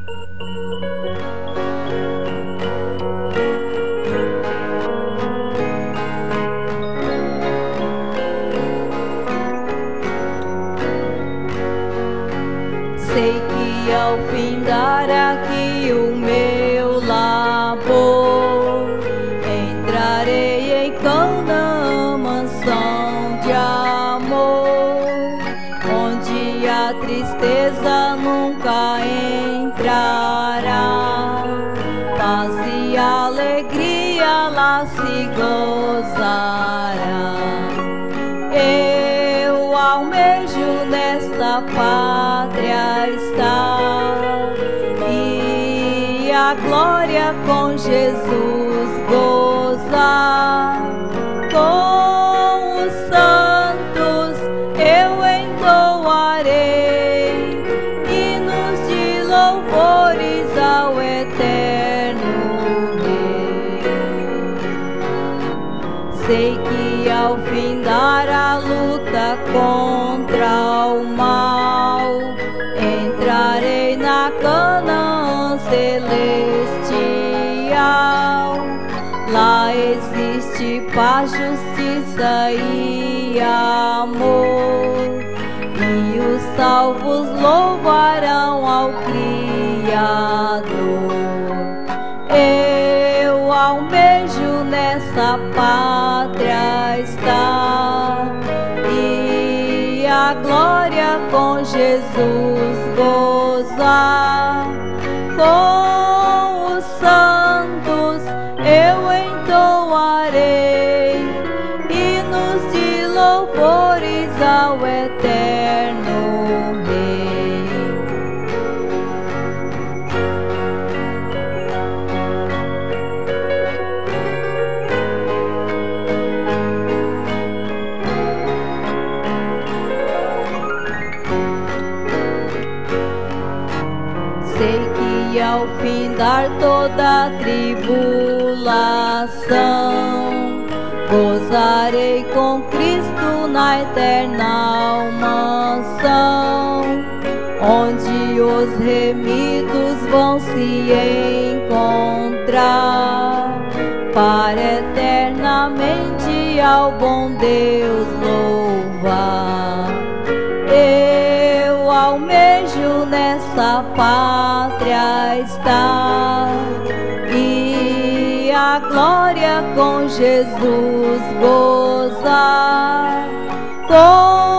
Sei que ao findar aqui o meu labor, entrarei em Canaã, mansão de amor, onde a tristeza nunca entrará, paz e alegria lá se gozará. Eu almejo nesta pátria estar e a glória com Jesus gozar. Com os santos eu entoarei hinos de louvores ao eterno Rei. Sei que ao findar a luta contra o mal, entrarei na Canaã celestial. Lá existe paz, justiça e amor, e os salvos louvarão ao Criador. Eu almejo nessa pátria estar e a glória com Jesus gozar. Com os santos eu entoarei hinos de louvores ao eterno Rei. Sei que ao findar toda a tribulação, gozarei com Cristo na eterna mansão, onde os remidos vão se encontrar, para eternamente ao bom Deus louvar. Eu almejo nessa pátria estar e a glória com Jesus gozar. Com